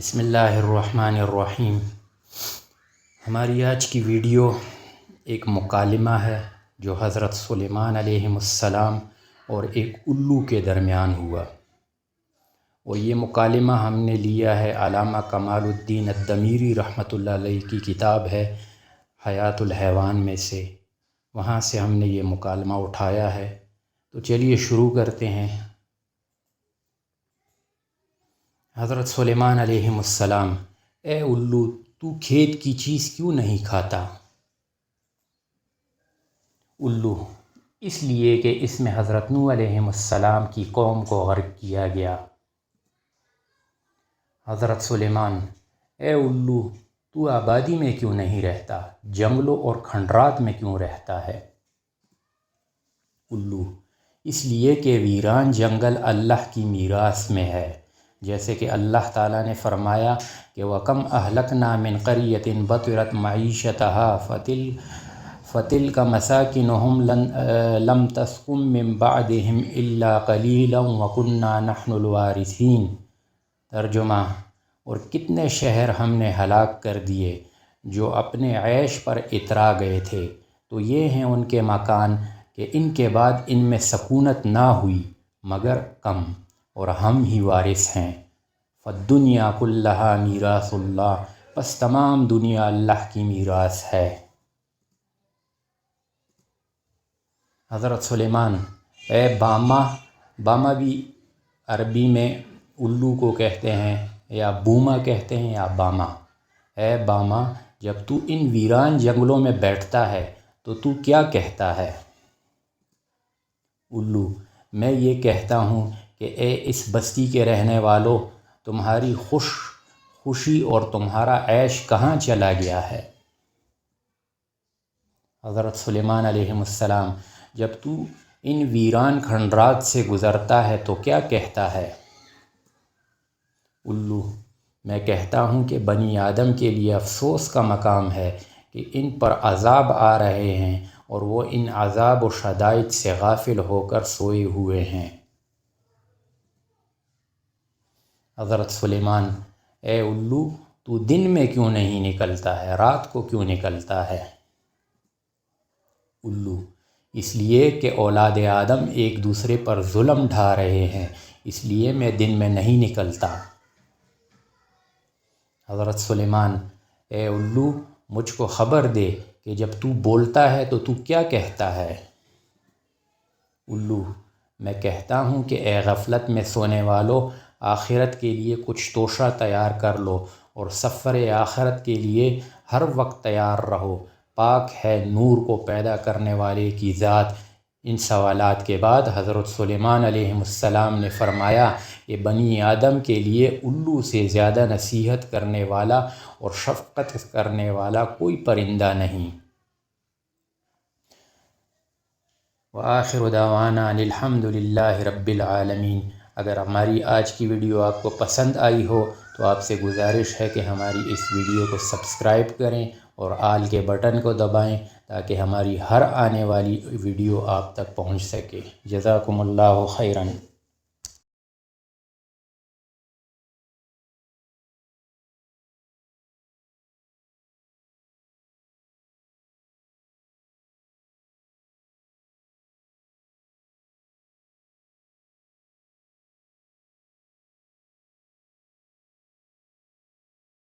بسم اللہ الرحمن الرحیم۔ ہماری آج کی ویڈیو ایک مکالمہ ہے جو حضرت سلیمان علیہ السلام اور ایک الو کے درمیان ہوا، اور یہ مکالمہ ہم نے لیا ہے علامہ کمال الدین الدمیری رحمۃ اللہ علیہ کی کتاب ہے حیات الحیوان میں سے، وہاں سے ہم نے یہ مکالمہ اٹھایا ہے۔ تو چلیے شروع کرتے ہیں۔ حضرت سلیمان علیہ السلام: اے الو، تو کھیت کی چیز کیوں نہیں کھاتا؟ الو: اس لیے کہ اس میں حضرت نوح علیہ السلام کی قوم کو غرق کیا گیا۔ حضرت سلیمان: اے الو، تو آبادی میں کیوں نہیں رہتا، جنگلوں اور کھنڈرات میں کیوں رہتا ہے؟ الو: اس لیے کہ ویران جنگل اللہ کی میراث میں ہے، جیسے کہ اللہ تعالیٰ نے فرمایا کہ وَكَمْ أَهْلَكْنَا مِنْ قَرْيَةٍ بَطِرَتْ مَعِيشَتَهَا فَتِلْكَ مَسَاكِنُهُمْ لَمْ تَسْكُنْ مِنْ بَعْدِهِمْ إِلَّا قَلِيلًا وَكُنَّا نَحْنُ الْوَارِثِينَ۔ ترجمہ: اور کتنے شہر ہم نے ہلاک کر دیے جو اپنے عیش پر اترا گئے تھے، تو یہ ہیں ان کے مکان کہ ان کے بعد ان میں سکونت نہ ہوئی مگر کم، اور ہم ہی وارث ہیں۔ فالدنیا کلھا میراث اللہ، پس تمام دنیا اللہ کی میراث ہے۔ حضرت سلیمان: اے باما، باما بھی عربی میں الو کو کہتے ہیں، یا بوما کہتے ہیں، یا باما۔ اے باما، جب تو ان ویران جنگلوں میں بیٹھتا ہے تو کیا کہتا ہے؟ الو: میں یہ کہتا ہوں کہ اے اس بستی کے رہنے والو، تمہاری خوشی اور تمہارا عیش کہاں چلا گیا ہے؟ حضرت سلیمان علیہ السلام: جب تو ان ویران کھنڈرات سے گزرتا ہے تو کیا کہتا ہے؟ الو: میں کہتا ہوں کہ بنی آدم کے لیے افسوس کا مقام ہے کہ ان پر عذاب آ رہے ہیں اور وہ ان عذاب و شدائد سے غافل ہو کر سوئے ہوئے ہیں۔ حضرت سلیمان: اے الو، تو دن میں کیوں نہیں نکلتا ہے، رات کو کیوں نکلتا ہے؟ الو: اس لیے کہ اولاد آدم ایک دوسرے پر ظلم ڈھا رہے ہیں، اس لیے میں دن میں نہیں نکلتا۔ حضرت سلیمان: اے الو، مجھ کو خبر دے کہ جب تو بولتا ہے تو کیا کہتا ہے؟ الو: میں کہتا ہوں کہ اے غفلت میں سونے والو، آخرت کے لیے کچھ توشہ تیار کر لو اور سفر آخرت کے لیے ہر وقت تیار رہو، پاک ہے نور کو پیدا کرنے والے کی ذات۔ ان سوالات کے بعد حضرت سلیمان علیہ السلام نے فرمایا کہ بنی آدم کے لیے الو سے زیادہ نصیحت کرنے والا اور شفقت کرنے والا کوئی پرندہ نہیں۔ وآخر دعوانا ان الحمد للہ رب العالمین۔ اگر ہماری آج کی ویڈیو آپ کو پسند آئی ہو تو آپ سے گزارش ہے کہ ہماری اس ویڈیو کو سبسکرائب کریں اور آل کے بٹن کو دبائیں تاکہ ہماری ہر آنے والی ویڈیو آپ تک پہنچ سکے۔ جزاکم اللہ خیراً۔